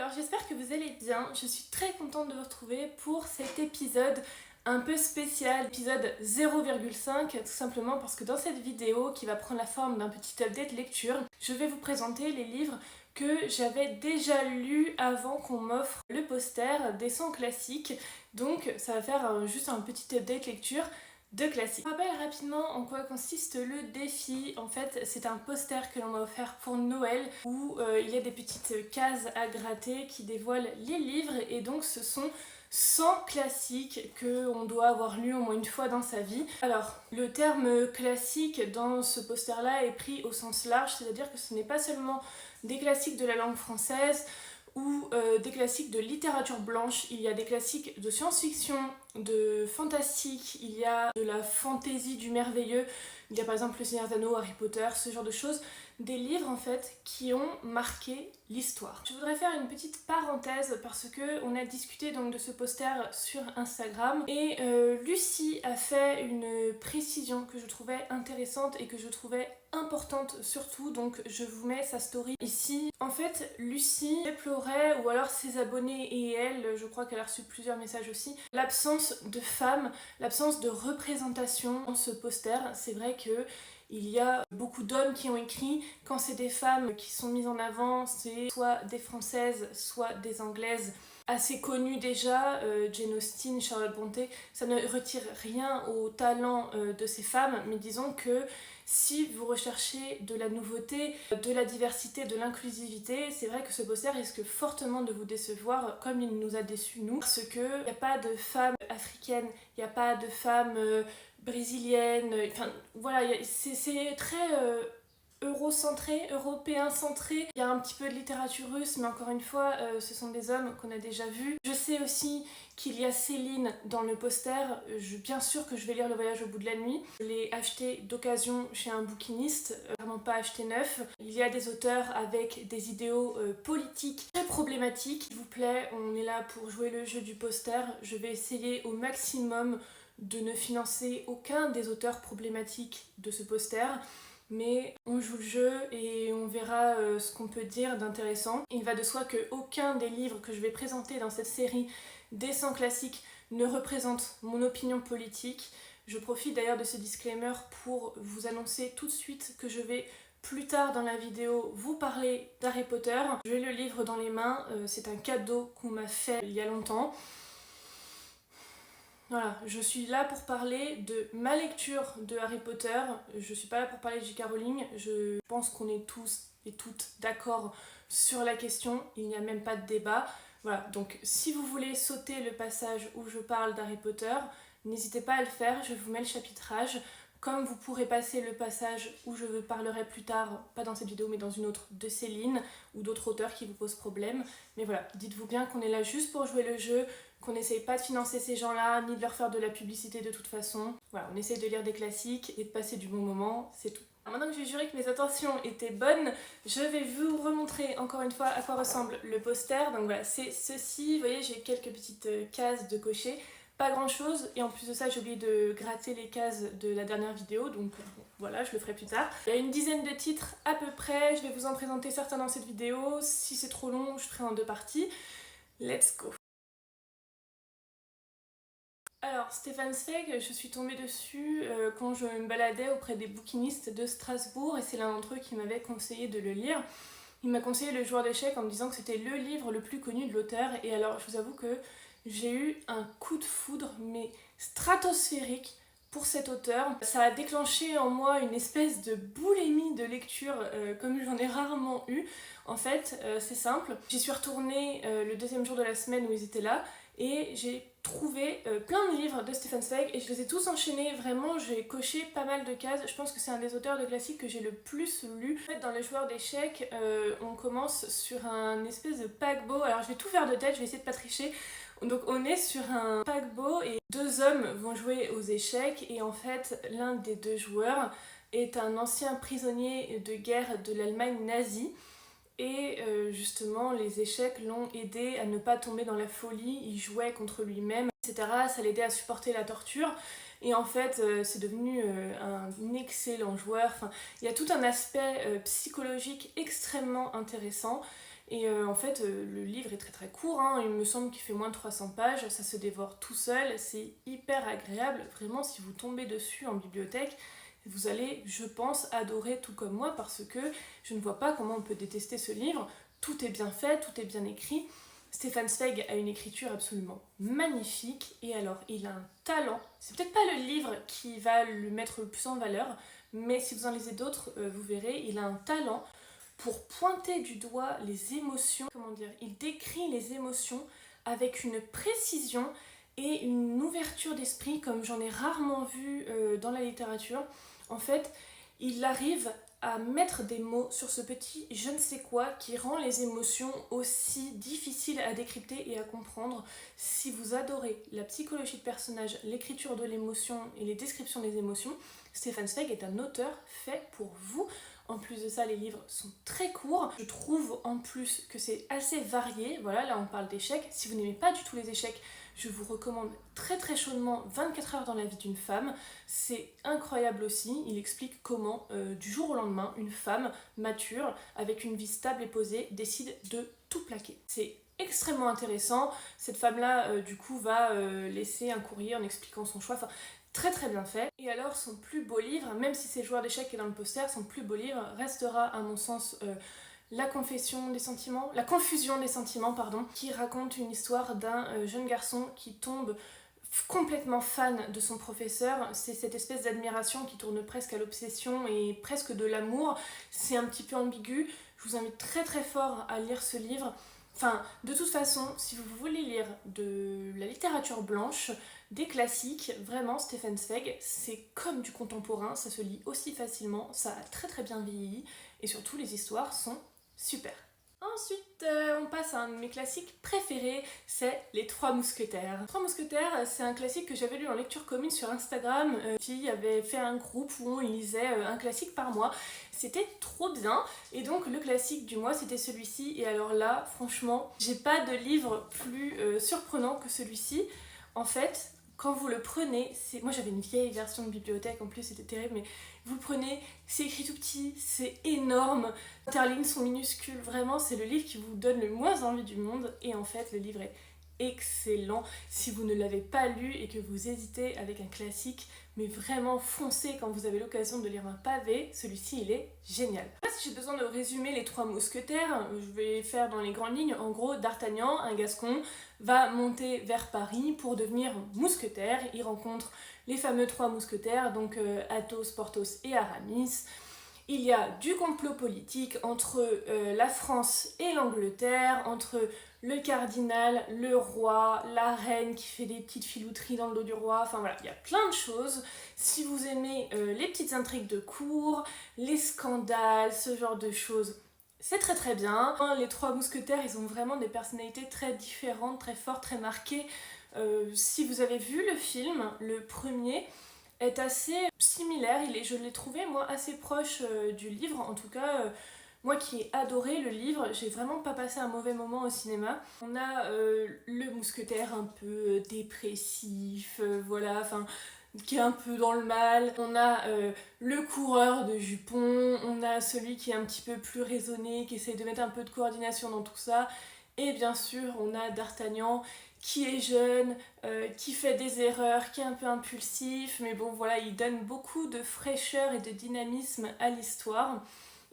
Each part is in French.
Alors j'espère que vous allez bien, je suis très contente de vous retrouver pour cet épisode un peu spécial, épisode 0,5, tout simplement parce que dans cette vidéo qui va prendre la forme d'un petit update lecture, je vais vous présenter les livres que j'avais déjà lus avant qu'on m'offre le poster des 100 classiques, donc ça va faire juste un petit update lecture de classiques. Je rappelle rapidement en quoi consiste le défi. En fait, c'est un poster que l'on m'a offert pour Noël où il y a des petites cases à gratter qui dévoilent les livres et donc ce sont 100 classiques qu'on doit avoir lus au moins une fois dans sa vie. Alors, le terme classique dans ce poster-là est pris au sens large, c'est-à-dire que ce n'est pas seulement des classiques de la langue française ou des classiques de littérature blanche, il y a des classiques de science-fiction, de fantastique, il y a de la fantaisie, du merveilleux, il y a par exemple Le Seigneur des Anneaux, Harry Potter, ce genre de choses, des livres en fait qui ont marqué l'histoire. Je voudrais faire une petite parenthèse parce que on a discuté donc de ce poster sur Instagram et Lucie a fait une précision que je trouvais intéressante et que je trouvais importante surtout, donc je vous mets sa story ici. En fait, Lucie déplorait, ou alors ses abonnés et elle, je crois qu'elle a reçu plusieurs messages aussi, l'absence de femmes, l'absence de représentation dans ce poster. C'est vrai que il y a beaucoup d'hommes qui ont écrit, quand c'est des femmes qui sont mises en avant, c'est soit des françaises, soit des anglaises assez connues déjà, Jane Austen, Charlotte Brontë, ça ne retire rien au talent de ces femmes, mais disons que si vous recherchez de la nouveauté, de la diversité, de l'inclusivité, c'est vrai que ce poster risque fortement de vous décevoir comme il nous a déçus nous, parce qu'il n'y a pas de femmes africaines, il n'y a pas de femmes brésiliennes, enfin voilà, c'est très eurocentré, européen centré. Il y a un petit peu de littérature russe, mais encore une fois, ce sont des hommes qu'on a déjà vus. Je sais aussi qu'il y a Céline dans le poster. Bien sûr que je vais lire Le Voyage au bout de la nuit. Je l'ai acheté d'occasion chez un bouquiniste, vraiment pas acheté neuf. Il y a des auteurs avec des idéaux politiques très problématiques. S'il vous plaît, on est là pour jouer le jeu du poster. Je vais essayer au maximum de ne financer aucun des auteurs problématiques de ce poster. Mais on joue le jeu et on verra ce qu'on peut dire d'intéressant. Il va de soi qu'aucun des livres que je vais présenter dans cette série des 100 classiques ne représente mon opinion politique. Je profite d'ailleurs de ce disclaimer pour vous annoncer tout de suite que je vais plus tard dans la vidéo vous parler d'Harry Potter. J'ai le livre dans les mains, c'est un cadeau qu'on m'a fait il y a longtemps. Voilà, je suis là pour parler de ma lecture de Harry Potter, je suis pas là pour parler de J.K. Rowling, je pense qu'on est tous et toutes d'accord sur la question, il n'y a même pas de débat. Voilà, donc si vous voulez sauter le passage où je parle d'Harry Potter, n'hésitez pas à le faire, je vous mets le chapitrage. Comme vous pourrez passer le passage où je parlerai plus tard, pas dans cette vidéo mais dans une autre, de Céline ou d'autres auteurs qui vous posent problème. Mais voilà, dites-vous bien qu'on est là juste pour jouer le jeu, qu'on n'essaye pas de financer ces gens-là, ni de leur faire de la publicité de toute façon. Voilà, on essaye de lire des classiques et de passer du bon moment, c'est tout. Alors maintenant que j'ai juré que mes intentions étaient bonnes, je vais vous remontrer encore une fois à quoi ressemble le poster. Donc voilà, c'est ceci, vous voyez j'ai quelques petites cases de cocher. Pas grand chose, et en plus de ça j'ai oublié de gratter les cases de la dernière vidéo, donc bon, voilà, je le ferai plus tard. Il y a une dizaine de titres à peu près, je vais vous en présenter certains dans cette vidéo, si c'est trop long je ferai en deux parties. Let's go! Alors Stefan Zweig, je suis tombée dessus quand je me baladais auprès des bouquinistes de Strasbourg, et c'est l'un d'entre eux qui m'avait conseillé de le lire. Il m'a conseillé Le Joueur d'échecs en me disant que c'était le livre le plus connu de l'auteur, et alors je vous avoue que j'ai eu un coup de foudre, mais stratosphérique, pour cet auteur. Ça a déclenché en moi une espèce de boulimie de lecture comme j'en ai rarement eu. En fait, c'est simple. J'y suis retournée le deuxième jour de la semaine où ils étaient là, et j'ai trouvé plein de livres de Stefan Zweig et je les ai tous enchaînés, vraiment j'ai coché pas mal de cases. Je pense que c'est un des auteurs de classiques que j'ai le plus lu. En fait, dans Le Joueur d'échecs, on commence sur un espèce de paquebot, alors je vais tout faire de tête, je vais essayer de pas tricher. Donc on est sur un paquebot et deux hommes vont jouer aux échecs, et en fait l'un des deux joueurs est un ancien prisonnier de guerre de l'Allemagne nazie. Et justement, les échecs l'ont aidé à ne pas tomber dans la folie, il jouait contre lui-même, etc. Ça l'aidait à supporter la torture. Et en fait, c'est devenu un excellent joueur. Enfin, il y a tout un aspect psychologique extrêmement intéressant. Et en fait, le livre est très très court, hein. Il me semble qu'il fait moins de 300 pages, ça se dévore tout seul, c'est hyper agréable. Vraiment, si vous tombez dessus en bibliothèque, vous allez, je pense, adorer tout comme moi parce que je ne vois pas comment on peut détester ce livre. Tout est bien fait, tout est bien écrit. Stefan Zweig a une écriture absolument magnifique et alors il a un talent. C'est peut-être pas le livre qui va le mettre le plus en valeur, mais si vous en lisez d'autres, vous verrez, il a un talent pour pointer du doigt les émotions. Comment dire, il décrit les émotions avec une précision et une ouverture d'esprit comme j'en ai rarement vu dans la littérature. En fait, il arrive à mettre des mots sur ce petit je ne sais quoi qui rend les émotions aussi difficiles à décrypter et à comprendre. Si vous adorez la psychologie de personnage, l'écriture de l'émotion et les descriptions des émotions, Stefan Zweig est un auteur fait pour vous. En plus de ça, les livres sont très courts. Je trouve en plus que c'est assez varié. Voilà, là on parle d'échecs. Si vous n'aimez pas du tout les échecs, je vous recommande très très chaudement 24 heures dans la vie d'une femme. C'est incroyable aussi. Il explique comment, du jour au lendemain, une femme mature, avec une vie stable et posée, décide de tout plaquer. C'est extrêmement intéressant. Cette femme-là, du coup, va laisser un courrier en expliquant son choix. Enfin, très très bien fait. Et alors son plus beau livre, même si c'est Joueur d'échecs qui est dans le poster, son plus beau livre restera à mon sens La confusion des sentiments, pardon, qui raconte une histoire d'un jeune garçon qui tombe complètement fan de son professeur. C'est cette espèce d'admiration qui tourne presque à l'obsession et presque de l'amour. C'est un petit peu ambigu. Je vous invite très très fort à lire ce livre. Enfin, de toute façon, si vous voulez lire de la littérature blanche, des classiques, vraiment, Stefan Zweig, c'est comme du contemporain, ça se lit aussi facilement, ça a très très bien vieilli, et surtout les histoires sont super. Ensuite, on passe à un de mes classiques préférés, c'est Les Trois Mousquetaires. Les Trois Mousquetaires, c'est un classique que j'avais lu en lecture commune sur Instagram, qui avait fait un groupe où on lisait un classique par mois. C'était trop bien, et donc le classique du mois c'était celui-ci, et alors là, franchement, j'ai pas de livre plus surprenant que celui-ci. En fait, quand vous le prenez, moi j'avais une vieille version de bibliothèque en plus, c'était terrible, mais vous le prenez, c'est écrit tout petit, c'est énorme, les interlignes sont minuscules, vraiment c'est le livre qui vous donne le moins envie du monde, et en fait le livre est excellent. Si vous ne l'avez pas lu et que vous hésitez avec un classique, mais vraiment foncez quand vous avez l'occasion de lire un pavé, celui-ci il est génial. Là, si j'ai besoin de résumer Les Trois Mousquetaires, je vais faire dans les grandes lignes. En gros, D'Artagnan, un Gascon, va monter vers Paris pour devenir mousquetaire. Il rencontre les fameux trois mousquetaires, donc Athos, Porthos et Aramis. Il y a du complot politique entre la France et l'Angleterre, entre le cardinal, le roi, la reine qui fait des petites filouteries dans le dos du roi, enfin voilà, il y a plein de choses. Si vous aimez les petites intrigues de cour, les scandales, ce genre de choses, c'est très très bien. Les trois mousquetaires, ils ont vraiment des personnalités très différentes, très fortes, très marquées. Si vous avez vu le film, le premier est assez similaire, je l'ai trouvé moi assez proche du livre, en tout cas moi qui ai adoré le livre, j'ai vraiment pas passé un mauvais moment au cinéma. On a le mousquetaire un peu dépressif, voilà, enfin qui est un peu dans le mal, on a le coureur de jupons, on a celui qui est un petit peu plus raisonné, qui essaie de mettre un peu de coordination dans tout ça, et bien sûr on a D'Artagnan qui est jeune, qui fait des erreurs, qui est un peu impulsif, mais bon voilà, il donne beaucoup de fraîcheur et de dynamisme à l'histoire.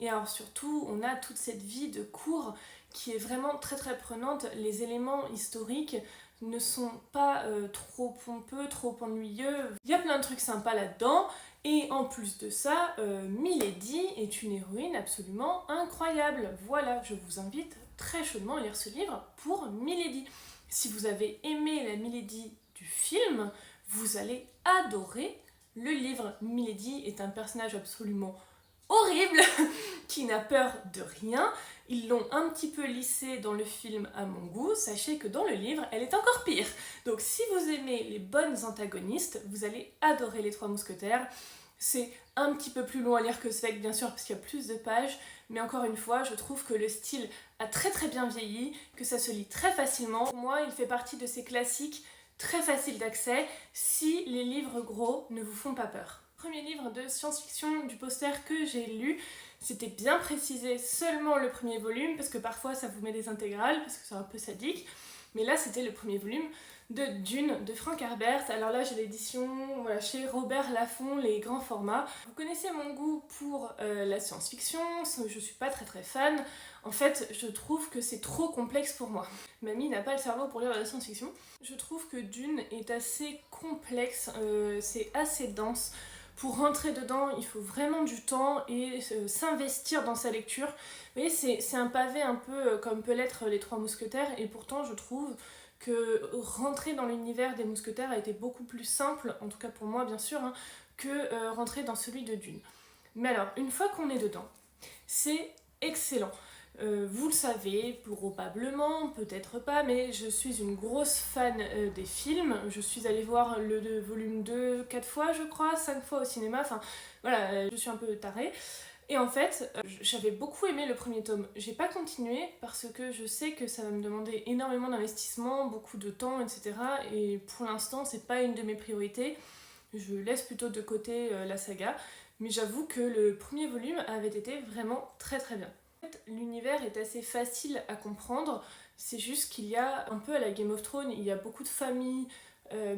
Et alors surtout, on a toute cette vie de cour qui est vraiment très très prenante. Les éléments historiques ne sont pas trop pompeux, trop ennuyeux. Il y a plein de trucs sympas là-dedans. Et en plus de ça, Milady est une héroïne absolument incroyable. Voilà, je vous invite très chaudement à lire ce livre pour Milady. Si vous avez aimé la Milady du film, vous allez adorer le livre. Milady est un personnage absolument horrible qui n'a peur de rien. Ils l'ont un petit peu lissé dans le film à mon goût. Sachez que dans le livre, elle est encore pire. Donc si vous aimez les bonnes antagonistes, vous allez adorer Les Trois Mousquetaires. C'est un petit peu plus long à lire que Zweig, bien sûr, parce qu'il y a plus de pages, mais encore une fois, je trouve que le style a très très bien vieilli, que ça se lit très facilement. Pour moi, il fait partie de ces classiques très faciles d'accès, si les livres gros ne vous font pas peur. Le premier livre de science-fiction du poster que j'ai lu, c'était bien précisé seulement le premier volume, parce que parfois ça vous met des intégrales, parce que c'est un peu sadique. Mais là, c'était le premier volume de Dune de Frank Herbert. Alors là, j'ai l'édition voilà, chez Robert Laffont, les grands formats. Vous connaissez mon goût pour la science-fiction, je suis pas très fan. En fait, je trouve que c'est trop complexe pour moi. Mamie n'a pas le cerveau pour lire la science-fiction. Je trouve que Dune est assez complexe, c'est assez dense. Pour rentrer dedans, il faut vraiment du temps et s'investir dans sa lecture. Vous voyez, c'est un pavé un peu comme peut l'être Les Trois Mousquetaires, et pourtant je trouve que rentrer dans l'univers des Mousquetaires a été beaucoup plus simple, en tout cas pour moi bien sûr, hein, que rentrer dans celui de Dune. Mais alors, une fois qu'on est dedans, c'est excellent. Vous le savez, probablement, peut-être pas, mais je suis une grosse fan des films. Je suis allée voir le volume 2 4 fois, je crois, 5 fois au cinéma. Enfin, voilà, je suis un peu tarée. Et en fait, j'avais beaucoup aimé le premier tome. J'ai pas continué parce que je sais que ça va me demander énormément d'investissement, beaucoup de temps, etc. Et pour l'instant, c'est pas une de mes priorités. Je laisse plutôt de côté la saga. Mais j'avoue que le premier volume avait été vraiment très bien. En fait, l'univers est assez facile à comprendre, c'est juste qu'il y a un peu à la Game of Thrones, il y a beaucoup de familles,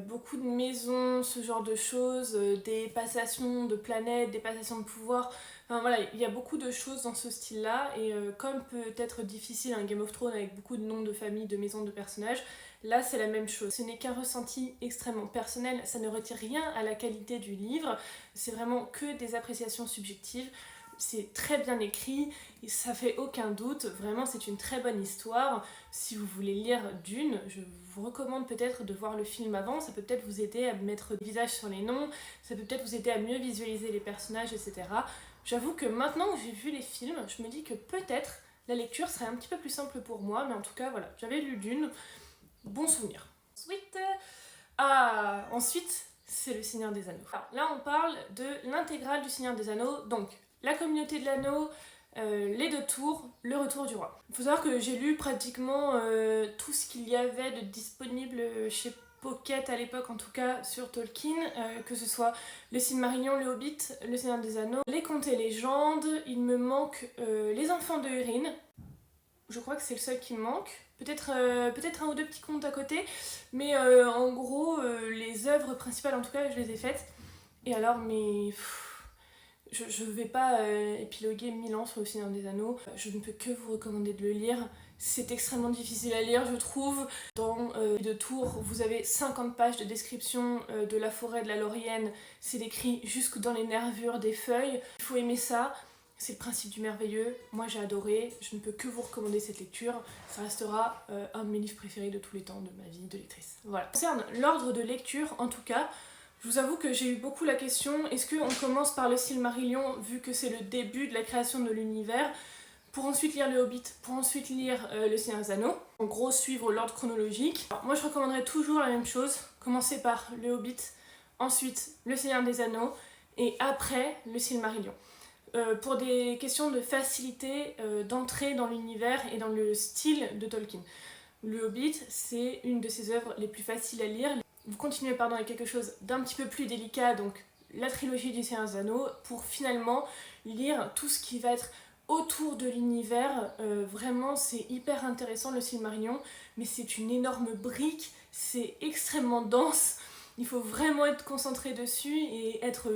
beaucoup de maisons, ce genre de choses, des passations de planètes, des passations de pouvoir, enfin voilà, il y a beaucoup de choses dans ce style-là, et comme peut être difficile un Game of Thrones avec beaucoup de noms de familles, de maisons, de personnages, là c'est la même chose. Ce n'est qu'un ressenti extrêmement personnel, ça ne retire rien à la qualité du livre, c'est vraiment que des appréciations subjectives. C'est très bien écrit, et ça fait aucun doute, vraiment c'est une très bonne histoire. Si vous voulez lire Dune, je vous recommande peut-être de voir le film avant, ça peut peut-être vous aider à mettre des visages sur les noms, ça peut peut-être vous aider à mieux visualiser les personnages, etc. J'avoue que maintenant que j'ai vu les films, je me dis que peut-être la lecture serait un petit peu plus simple pour moi, mais en tout cas voilà, j'avais lu Dune, bon souvenir. Ensuite, c'est le Seigneur des Anneaux. Alors, là on parle de l'intégrale du Seigneur des Anneaux, donc la communauté de l'anneau, les deux tours, le retour du roi. Il faut savoir que j'ai lu pratiquement tout ce qu'il y avait de disponible chez Pocket à l'époque, en tout cas sur Tolkien, que ce soit le Silmarillion, le Hobbit, le Seigneur des Anneaux, les contes et légendes. Il me manque les enfants de Húrin. Je crois que c'est le seul qui me manque. Peut-être un ou deux petits contes à côté, mais en gros, les œuvres principales, en tout cas, je les ai faites. Et alors, mais... Je vais pas épiloguer 1000 ans sur le Seigneur des Anneaux. Je ne peux que vous recommander de le lire. C'est extrêmement difficile à lire, je trouve. Dans les deux tours, vous avez 50 pages de description de la forêt de la Laurienne. C'est décrit jusque dans les nervures des feuilles. Il faut aimer ça. C'est le principe du merveilleux. Moi, j'ai adoré. Je ne peux que vous recommander cette lecture. Ça restera un de mes livres préférés de tous les temps de ma vie de lectrice. Voilà. Concernant l'ordre de lecture, en tout cas, je vous avoue que j'ai eu beaucoup la question, est-ce qu'on commence par le Silmarillion, vu que c'est le début de la création de l'univers, pour ensuite lire le Hobbit, pour ensuite lire le Seigneur des Anneaux, en gros suivre l'ordre chronologique. Alors, moi je recommanderais toujours la même chose, commencer par le Hobbit, ensuite le Seigneur des Anneaux, et après le Silmarillion. Pour des questions de facilité d'entrée dans l'univers et dans le style de Tolkien. Le Hobbit, c'est une de ses œuvres les plus faciles à lire. Vous continuez avec quelque chose d'un petit peu plus délicat, donc la trilogie du Seigneur des Anneaux, pour finalement lire tout ce qui va être autour de l'univers. Vraiment, c'est hyper intéressant le Silmarillion, mais c'est une énorme brique, c'est extrêmement dense. Il faut vraiment être concentré dessus et être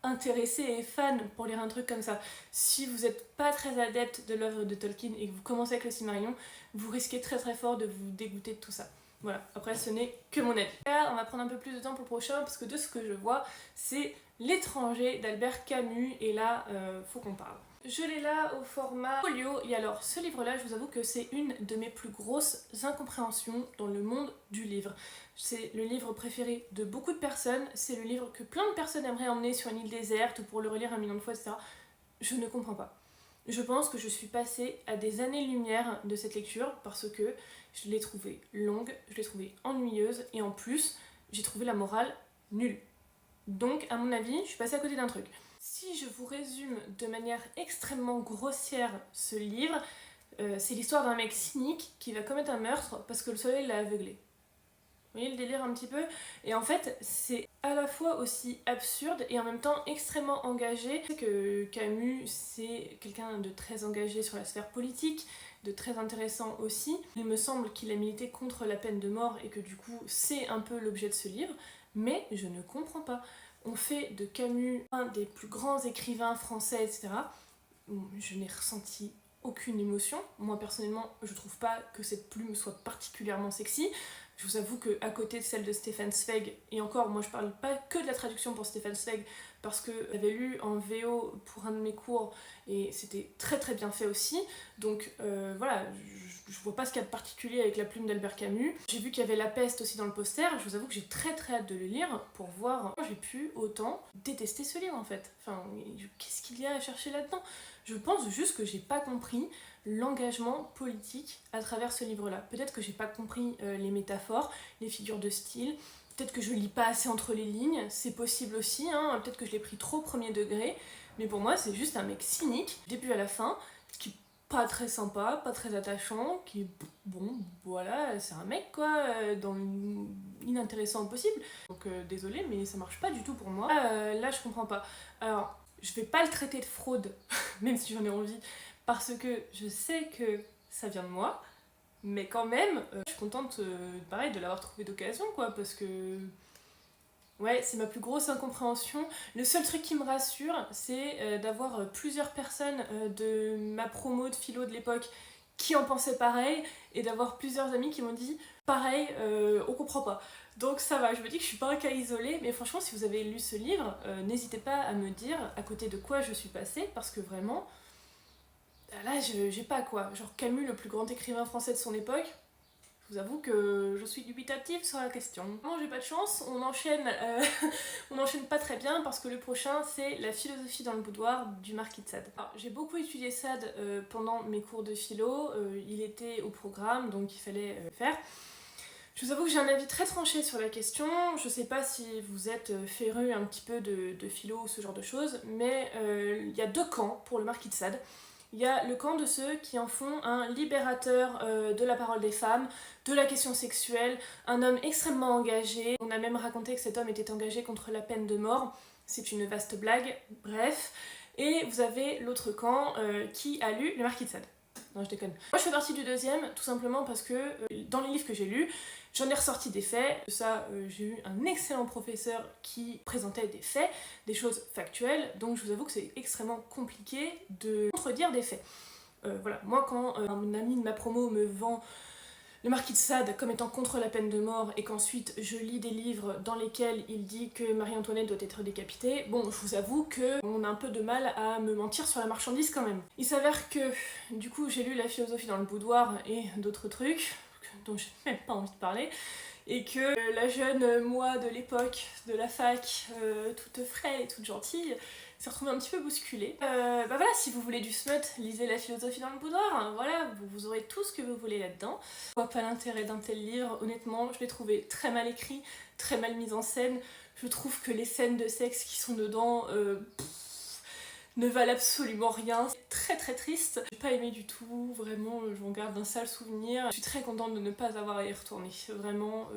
intéressé et fan pour lire un truc comme ça. Si vous n'êtes pas très adepte de l'œuvre de Tolkien et que vous commencez avec le Silmarillion, vous risquez très fort de vous dégoûter de tout ça. Voilà, après ce n'est que mon avis. Là, on va prendre un peu plus de temps pour le prochain parce que de ce que je vois, c'est L'étranger d'Albert Camus et là, faut qu'on parle. Je l'ai là au format folio et alors ce livre-là, je vous avoue que c'est une de mes plus grosses incompréhensions dans le monde du livre. C'est le livre préféré de beaucoup de personnes, c'est le livre que plein de personnes aimeraient emmener sur une île déserte pour le relire 1 million de fois, etc. Je ne comprends pas. Je pense que je suis passée à des années-lumière de cette lecture parce que je l'ai trouvée longue, je l'ai trouvée ennuyeuse et en plus, j'ai trouvé la morale nulle. Donc, à mon avis, je suis passée à côté d'un truc. Si je vous résume de manière extrêmement grossière ce livre, c'est l'histoire d'un mec cynique qui va commettre un meurtre parce que le soleil l'a aveuglé. Vous voyez le délire un petit peu? Et en fait, c'est à la fois aussi absurde et en même temps extrêmement engagé. Je sais que Camus, c'est quelqu'un de très engagé sur la sphère politique, de très intéressant aussi. Il me semble qu'il a milité contre la peine de mort et que du coup, c'est un peu l'objet de ce livre. Mais je ne comprends pas. On fait de Camus un des plus grands écrivains français, etc. Je n'ai ressenti aucune émotion. Moi personnellement, je trouve pas que cette plume soit particulièrement sexy. Je vous avoue qu'à côté de celle de Stefan Zweig, et encore, moi je parle pas que de la traduction pour Stefan Zweig, parce que j'avais lu en VO pour un de mes cours, et c'était très très bien fait aussi. Donc voilà, je vois pas ce qu'il y a de particulier avec la plume d'Albert Camus. J'ai vu qu'il y avait La Peste aussi dans le poster, je vous avoue que j'ai très très hâte de le lire pour voir comment j'ai pu autant détester ce livre en fait. Enfin, qu'est-ce qu'il y a à chercher là-dedans? Je pense juste que j'ai pas compris l'engagement politique à travers ce livre-là. Peut-être que j'ai pas compris les métaphores, les figures de style, peut-être que je lis pas assez entre les lignes, c'est possible aussi, hein. Peut-être que je l'ai pris trop premier degré, mais pour moi c'est juste un mec cynique, du début à la fin, qui est pas très sympa, pas très attachant, qui est bon, voilà, c'est un mec quoi, dans inintéressant possible. Donc désolé, mais ça marche pas du tout pour moi. Là je comprends pas. Alors, je vais pas le traiter de fraude, même si j'en ai envie, parce que je sais que ça vient de moi, mais quand même, je suis contente, pareil, de l'avoir trouvé d'occasion, quoi, parce que... Ouais, c'est ma plus grosse incompréhension. Le seul truc qui me rassure, c'est d'avoir plusieurs personnes de ma promo de philo de l'époque qui en pensaient pareil, et d'avoir plusieurs amis qui m'ont dit pareil, on comprend pas. Donc ça va, je me dis que je suis pas un cas isolé, mais franchement, si vous avez lu ce livre, n'hésitez pas à me dire à côté de quoi je suis passée, parce que vraiment, là, j'ai pas quoi. Genre Camus, le plus grand écrivain français de son époque, je vous avoue que je suis dubitative sur la question. Moi, j'ai pas de chance, on enchaîne, on enchaîne pas très bien parce que le prochain, c'est La philosophie dans le boudoir du Marquis de Sade. Alors, j'ai beaucoup étudié Sade pendant mes cours de philo, il était au programme, donc il fallait le faire. Je vous avoue que j'ai un avis très tranché sur la question. Je sais pas si vous êtes féru un petit peu de philo ou ce genre de choses, mais il y a deux camps pour le Marquis de Sade. Il y a le camp de ceux qui en font un libérateur de la parole des femmes, de la question sexuelle, un homme extrêmement engagé. On a même raconté que cet homme était engagé contre la peine de mort. C'est une vaste blague, bref. Et vous avez l'autre camp qui a lu le Marquis de Sade. Non, je déconne. Moi, je fais partie du deuxième, tout simplement parce que dans les livres que j'ai lus, j'en ai ressorti des faits. Ça, j'ai eu un excellent professeur qui présentait des faits, des choses factuelles, donc je vous avoue que c'est extrêmement compliqué de contredire des faits. Voilà, moi quand un ami de ma promo me vend le Marquis de Sade comme étant contre la peine de mort et qu'ensuite je lis des livres dans lesquels il dit que Marie-Antoinette doit être décapitée, bon, je vous avoue qu'on a un peu de mal à me mentir sur la marchandise quand même. Il s'avère que, du coup, j'ai lu La philosophie dans le boudoir et d'autres trucs dont j'ai même pas envie de parler, et que la jeune moi de l'époque, de la fac, toute frêle et toute gentille, s'est retrouvée un petit peu bousculée. Bah voilà, si vous voulez du smut, lisez La philosophie dans le boudoir, hein, voilà, vous aurez tout ce que vous voulez là-dedans. Je vois pas l'intérêt d'un tel livre, honnêtement, je l'ai trouvé très mal écrit, très mal mis en scène. Je trouve que les scènes de sexe qui sont dedans ne valent absolument rien. C'est très très triste. J'ai pas aimé du tout, vraiment, j'en garde un sale souvenir. Je suis très contente de ne pas avoir à y retourner, vraiment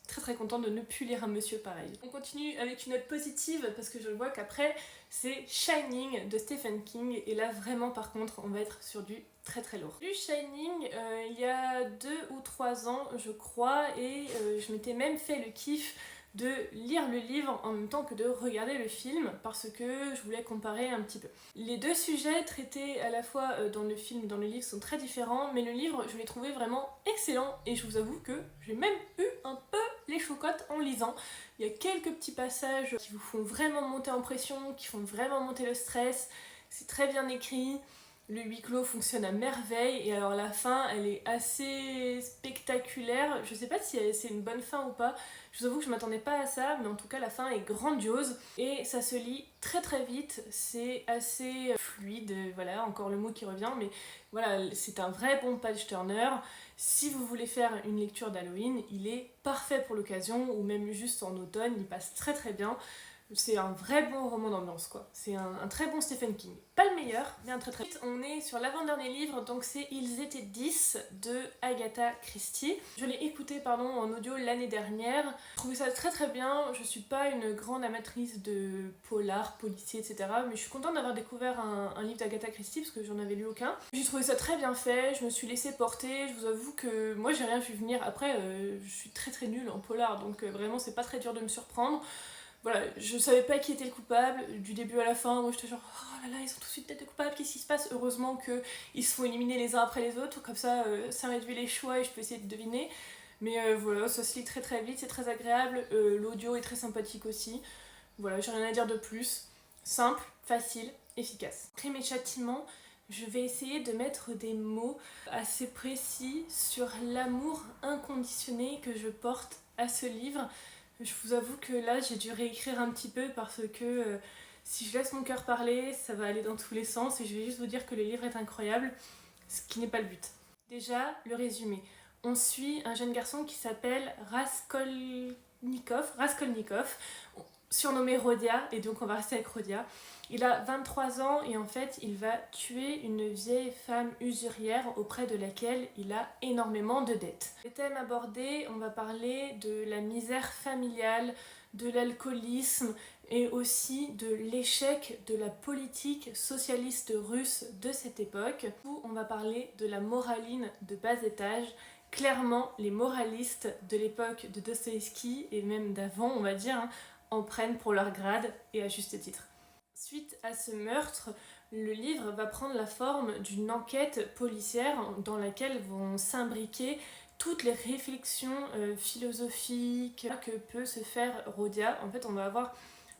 très très contente de ne plus lire un monsieur pareil. On continue avec une note positive parce que je vois qu'après c'est Shining de Stephen King, et là vraiment par contre on va être sur du très très lourd. Du Shining il y a 2 ou 3 ans je crois, et je m'étais même fait le kiff de lire le livre en même temps que de regarder le film parce que je voulais comparer un petit peu. Les deux sujets traités à la fois dans le film et dans le livre sont très différents, mais le livre je l'ai trouvé vraiment excellent, et je vous avoue que j'ai même eu un peu les chocottes en lisant. Il y a quelques petits passages qui vous font vraiment monter en pression, qui font vraiment monter le stress, c'est très bien écrit. Le huis clos fonctionne à merveille, et alors la fin elle est assez spectaculaire. Je sais pas si c'est une bonne fin ou pas, je vous avoue que je m'attendais pas à ça, mais en tout cas la fin est grandiose et ça se lit très très vite, c'est assez fluide, voilà, encore le mot qui revient, mais voilà, c'est un vrai bon page turner. Si vous voulez faire une lecture d'Halloween, il est parfait pour l'occasion, ou même juste en automne, il passe très très bien. C'est un vrai bon roman d'ambiance, quoi. C'est un très bon Stephen King. Pas le meilleur, mais un très très... On est sur l'avant-dernier livre, donc c'est Ils étaient 10 de Agatha Christie. Je l'ai écouté, en audio l'année dernière. Je trouvais ça très très bien. Je suis pas une grande amatrice de polar, policier, etc. Mais je suis contente d'avoir découvert un livre d'Agatha Christie, parce que j'en avais lu aucun. J'ai trouvé ça très bien fait, je me suis laissée porter. Je vous avoue que moi j'ai rien vu venir. Après, je suis très très nulle en polar, donc vraiment c'est pas très dur de me surprendre. Voilà, je savais pas qui était le coupable, du début à la fin, moi j'étais genre oh là là, ils ont tout de suite tête de coupable, qu'est-ce qui se passe? Heureusement qu'ils se font éliminer les uns après les autres, comme ça ça réduit les choix et je peux essayer de deviner. Mais voilà, ça se lit très très vite, c'est très agréable, l'audio est très sympathique aussi. Voilà, j'ai rien à dire de plus. Simple, facile, efficace. Crime et châtiment, je vais essayer de mettre des mots assez précis sur l'amour inconditionné que je porte à ce livre. Je vous avoue que là j'ai dû réécrire un petit peu parce que si je laisse mon cœur parler, ça va aller dans tous les sens et je vais juste vous dire que le livre est incroyable, ce qui n'est pas le but. Déjà, le résumé. On suit un jeune garçon qui s'appelle Raskolnikov, surnommé Rodia, et donc on va rester avec Rodia. Il a 23 ans et en fait il va tuer une vieille femme usurière auprès de laquelle il a énormément de dettes. Les thèmes abordés, on va parler de la misère familiale, de l'alcoolisme et aussi de l'échec de la politique socialiste russe de cette époque. Où on va parler de la moraline de bas étage. Clairement, les moralistes de l'époque de Dostoïevski et même d'avant, on va dire, en prennent pour leur grade et à juste titre. Suite à ce meurtre, le livre va prendre la forme d'une enquête policière dans laquelle vont s'imbriquer toutes les réflexions philosophiques que peut se faire Rodia. En fait, on va avoir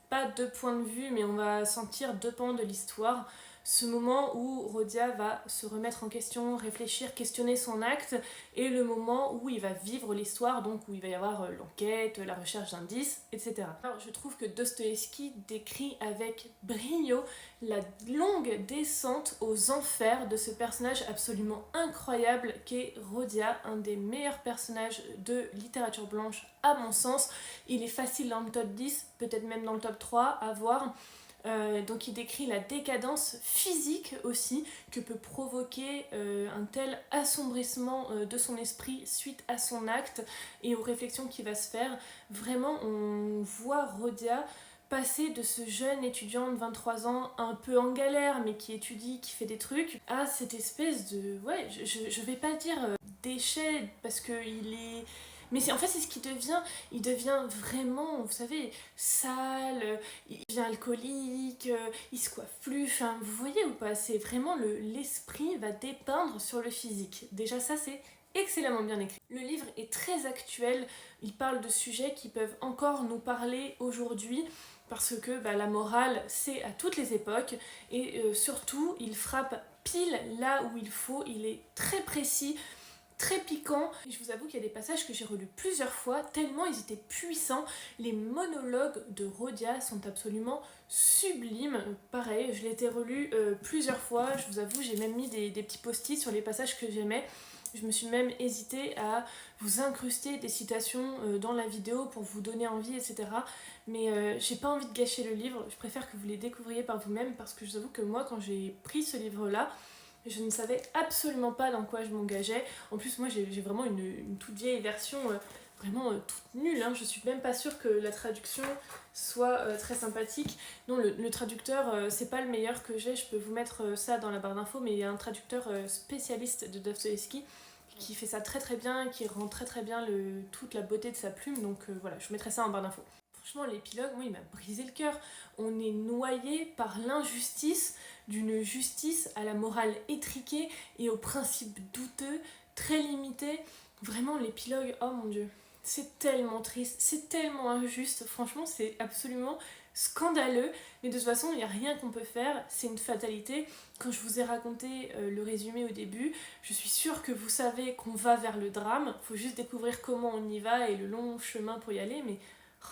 pas deux points de vue, mais on va sentir deux pans de l'histoire. Ce moment où Rodia va se remettre en question, réfléchir, questionner son acte, et le moment où il va vivre l'histoire, donc où il va y avoir l'enquête, la recherche d'indices, etc. Alors je trouve que Dostoïevski décrit avec brio la longue descente aux enfers de ce personnage absolument incroyable qu'est Rodia, un des meilleurs personnages de littérature blanche à mon sens. Il est facile dans le top 10, peut-être même dans le top 3 à voir. Donc il décrit la décadence physique aussi que peut provoquer un tel assombrissement de son esprit suite à son acte et aux réflexions qu'il va se faire. Vraiment on voit Rodia passer de ce jeune étudiant de 23 ans un peu en galère mais qui étudie, qui fait des trucs, à cette espèce de... ouais, je vais pas dire déchet parce qu'il est... Mais en fait, c'est ce qu'il devient. Il devient vraiment, vous savez, sale, il devient alcoolique, il se coiffe plus. Enfin, vous voyez ou pas? C'est vraiment l'esprit va dépeindre sur le physique. Déjà, ça, c'est excellemment bien écrit. Le livre est très actuel. Il parle de sujets qui peuvent encore nous parler aujourd'hui. Parce que la morale, c'est à toutes les époques. Et surtout, il frappe pile là où il faut. Il est très précis, très piquant. Et je vous avoue qu'il y a des passages que j'ai relus plusieurs fois, tellement ils étaient puissants. Les monologues de Rodia sont absolument sublimes. Pareil, je l'ai été relu plusieurs fois. Je vous avoue, j'ai même mis des petits post-it sur les passages que j'aimais. Je me suis même hésité à vous incruster des citations dans la vidéo pour vous donner envie, etc. Mais j'ai pas envie de gâcher le livre. Je préfère que vous les découvriez par vous-même parce que je vous avoue que moi, quand j'ai pris ce livre-là, je ne savais absolument pas dans quoi je m'engageais. En plus, moi, j'ai vraiment une toute vieille version, vraiment toute nulle. Je suis même pas sûre que la traduction soit très sympathique. Non, le traducteur, c'est pas le meilleur que j'ai. Je peux vous mettre ça dans la barre d'infos, mais il y a un traducteur spécialiste de Dostoïevski qui fait ça très très bien, qui rend très très bien toute la beauté de sa plume. Donc voilà, je vous mettrai ça en barre d'infos. Franchement, l'épilogue, moi, il m'a brisé le cœur. On est noyé par l'injustice d'une justice à la morale étriquée et aux principes douteux, très limités. Vraiment, l'épilogue, oh mon dieu, c'est tellement triste, c'est tellement injuste. Franchement, c'est absolument scandaleux. Mais de toute façon, il n'y a rien qu'on peut faire, c'est une fatalité. Quand je vous ai raconté le résumé au début, je suis sûre que vous savez qu'on va vers le drame. Il faut juste découvrir comment on y va et le long chemin pour y aller, mais...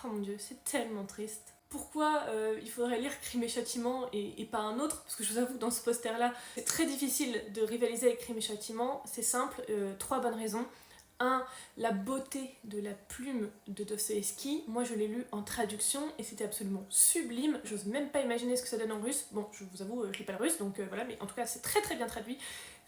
oh mon dieu, c'est tellement triste. Pourquoi il faudrait lire Crime et Châtiment et pas un autre? Parce que je vous avoue, dans ce poster-là, c'est très difficile de rivaliser avec Crime et Châtiment. C'est simple, 3 bonnes raisons. Un, la beauté de la plume de Dostoïevski. Moi je l'ai lu en traduction et c'était absolument sublime. J'ose même pas imaginer ce que ça donne en russe. Bon, je vous avoue, je lis pas le russe, donc voilà, mais en tout cas c'est très très bien traduit.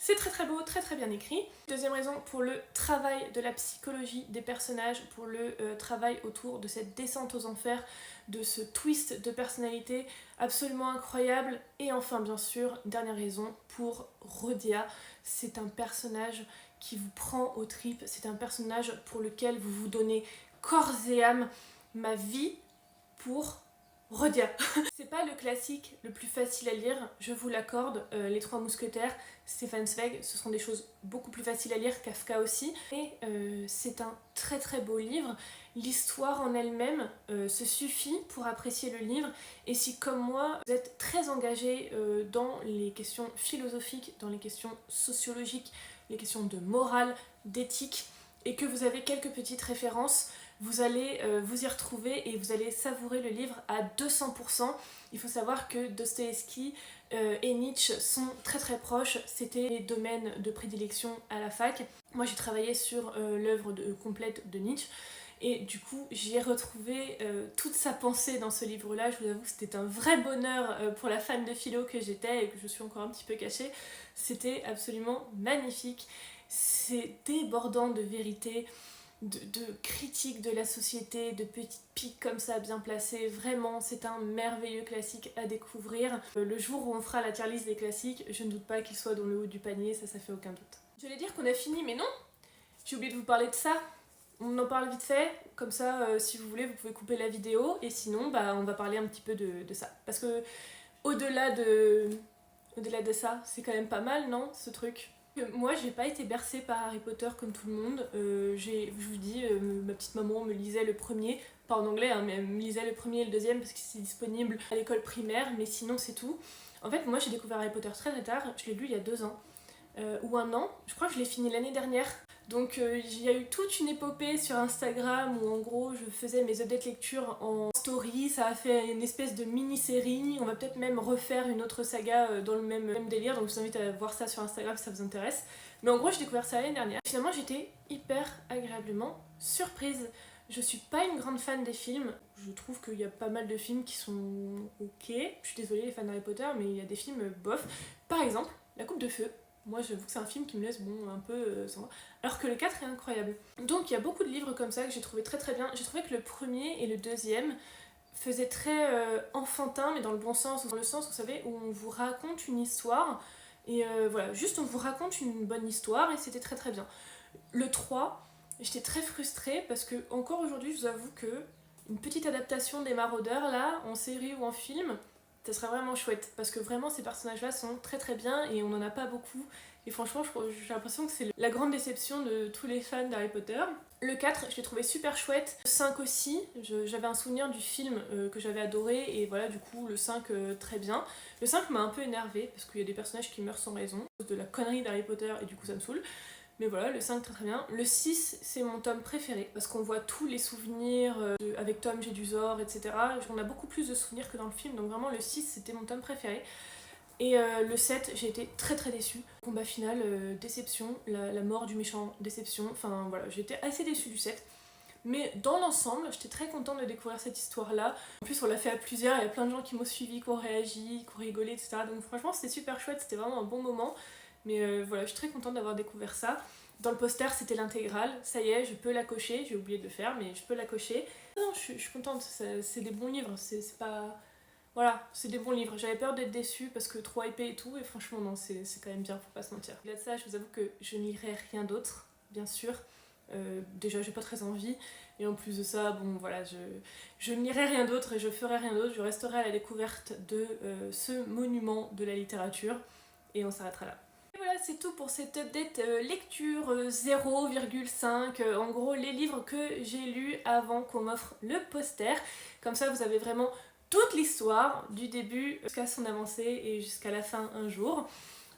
C'est très très beau, très très bien écrit. Deuxième raison, pour le travail de la psychologie des personnages, pour le travail autour de cette descente aux enfers, de ce twist de personnalité absolument incroyable. Et enfin, bien sûr, dernière raison, pour Rodia. C'est un personnage qui vous prend aux tripes, c'est un personnage pour lequel vous vous donnez corps et âme. Ma vie pour Rodia. C'est pas le classique le plus facile à lire, je vous l'accorde, Les Trois Mousquetaires, Stefan Zweig, ce sont des choses beaucoup plus faciles à lire, Kafka aussi, et c'est un très très beau livre. L'histoire en elle-même se suffit pour apprécier le livre, et si comme moi vous êtes très engagé dans les questions philosophiques, dans les questions sociologiques, les questions de morale, d'éthique, et que vous avez quelques petites références, vous allez vous y retrouver et vous allez savourer le livre à 200%. Il faut savoir que Dostoïevski et Nietzsche sont très très proches, c'était les domaines de prédilection à la fac. Moi j'ai travaillé sur l'œuvre complète de Nietzsche et du coup j'y ai retrouvé toute sa pensée dans ce livre-là. Je vous avoue que c'était un vrai bonheur pour la fan de philo que j'étais et que je suis encore un petit peu cachée. C'était absolument magnifique, c'est débordant de vérité, de critique de la société, de petites piques comme ça bien placées. Vraiment, c'est un merveilleux classique à découvrir. Le jour où on fera la tier list des classiques, je ne doute pas qu'il soit dans le haut du panier, ça fait aucun doute. J'allais dire qu'on a fini, mais non! J'ai oublié de vous parler de ça. On en parle vite fait, comme ça, si vous voulez, vous pouvez couper la vidéo, et sinon, on va parler un petit peu de ça. Parce que, au-delà de ça, c'est quand même pas mal, non, ce truc? Moi j'ai pas été bercée par Harry Potter comme tout le monde, je vous dis, ma petite maman me lisait le premier, pas en anglais, hein, mais elle me lisait le premier et le deuxième parce que c'est disponible à l'école primaire, mais sinon c'est tout. En fait moi j'ai découvert Harry Potter très très tard, je l'ai lu il y a 2 ans, ou 1 an, je crois que je l'ai fini l'année dernière. Donc il y a eu toute une épopée sur Instagram où en gros je faisais mes updates lecture en story, ça a fait une espèce de mini-série, on va peut-être même refaire une autre saga dans le même délire, donc je vous invite à voir ça sur Instagram si ça vous intéresse. Mais en gros j'ai découvert ça l'année dernière. Finalement j'étais hyper agréablement surprise. Je suis pas une grande fan des films, je trouve qu'il y a pas mal de films qui sont ok. Je suis désolée les fans d'Harry Potter mais il y a des films bof. Par exemple, La Coupe de Feu. Moi j'avoue que c'est un film qui me laisse un peu sans... Alors que le 4 est incroyable. Donc il y a beaucoup de livres comme ça que j'ai trouvé très très bien. J'ai trouvé que le premier et le deuxième faisaient très enfantin, mais dans le bon sens, dans le sens, vous savez, où on vous raconte une histoire, et voilà, juste on vous raconte une bonne histoire, et c'était très très bien. Le 3, j'étais très frustrée, parce que encore aujourd'hui, je vous avoue que une petite adaptation des Maraudeurs, là, en série ou en film, ça serait vraiment chouette, parce que vraiment ces personnages-là sont très très bien, et on n'en a pas beaucoup. Et franchement, j'ai l'impression que c'est la grande déception de tous les fans d'Harry Potter. Le 4, je l'ai trouvé super chouette. Le 5 aussi, j'avais un souvenir du film que j'avais adoré, et voilà, du coup, le 5, très bien. Le 5 m'a un peu énervée, parce qu'il y a des personnages qui meurent sans raison, à cause de la connerie d'Harry Potter, et du coup, ça me saoule. Mais voilà, le 5 très très bien. Le 6, c'est mon tome préféré, parce qu'on voit tous les souvenirs avec Tom Jedusor, etc. On a beaucoup plus de souvenirs que dans le film, donc vraiment, le 6, c'était mon tome préféré. Et le 7, j'ai été très très déçue. Combat final, déception, la mort du méchant, déception, enfin voilà, j'ai été assez déçue du 7. Mais dans l'ensemble, j'étais très contente de découvrir cette histoire-là. En plus, on l'a fait à plusieurs, il y a plein de gens qui m'ont suivi, qui ont réagi, qui ont rigolé, etc. Donc franchement, c'était super chouette, c'était vraiment un bon moment. Mais voilà, je suis très contente d'avoir découvert ça. Dans le poster, c'était l'intégrale. Ça y est, je peux la cocher, j'ai oublié de le faire, mais je peux la cocher. Non, je suis contente, c'est des bons livres, c'est pas... Voilà, c'est des bons livres. J'avais peur d'être déçue parce que trop épais et tout, et franchement non, c'est quand même bien, faut pas se mentir. Au-delà de ça, je vous avoue que je ne lirai rien d'autre, bien sûr. Déjà, j'ai pas très envie, et en plus de ça, bon voilà, je ne lirai rien d'autre et je ferai rien d'autre. Je resterai à la découverte de ce monument de la littérature, et on s'arrêtera là. Et voilà, c'est tout pour cette update lecture 0,5. En gros, les livres que j'ai lus avant qu'on m'offre le poster. Comme ça, vous avez vraiment toute l'histoire du début jusqu'à son avancée et jusqu'à la fin un jour.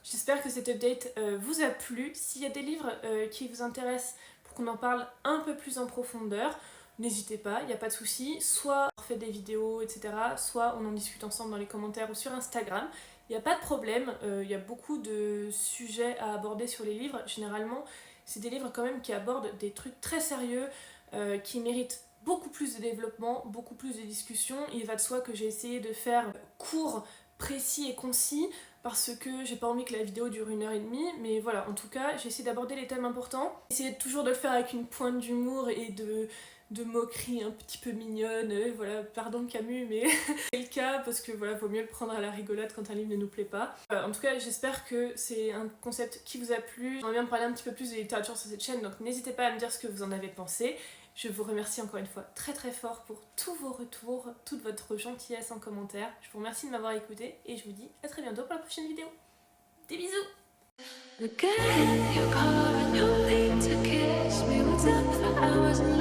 J'espère que cette update vous a plu. S'il y a des livres qui vous intéressent pour qu'on en parle un peu plus en profondeur, n'hésitez pas, il n'y a pas de souci. Soit on fait des vidéos, etc. Soit on en discute ensemble dans les commentaires ou sur Instagram. Il n'y a pas de problème, il y a beaucoup de sujets à aborder sur les livres. Généralement, c'est des livres quand même qui abordent des trucs très sérieux, qui méritent beaucoup plus de développement, beaucoup plus de discussion. Il va de soi que j'ai essayé de faire court, précis et concis, parce que j'ai pas envie que la vidéo dure 1h30, mais voilà, en tout cas, j'ai essayé d'aborder les thèmes importants. Essayez toujours de le faire avec une pointe d'humour et de moquerie un petit peu mignonne, voilà, pardon Camus, mais c'est le cas, parce que voilà, vaut mieux le prendre à la rigolade quand un livre ne nous plaît pas. En tout cas, j'espère que c'est un concept qui vous a plu. J'aimerais bien parler un petit peu plus de littérature sur cette chaîne, donc n'hésitez pas à me dire ce que vous en avez pensé. Je vous remercie encore une fois très très fort pour tous vos retours, toute votre gentillesse en commentaire. Je vous remercie de m'avoir écouté et je vous dis à très bientôt pour la prochaine vidéo. Des bisous! Look at your car and you'll need to kiss me. What's up for hours?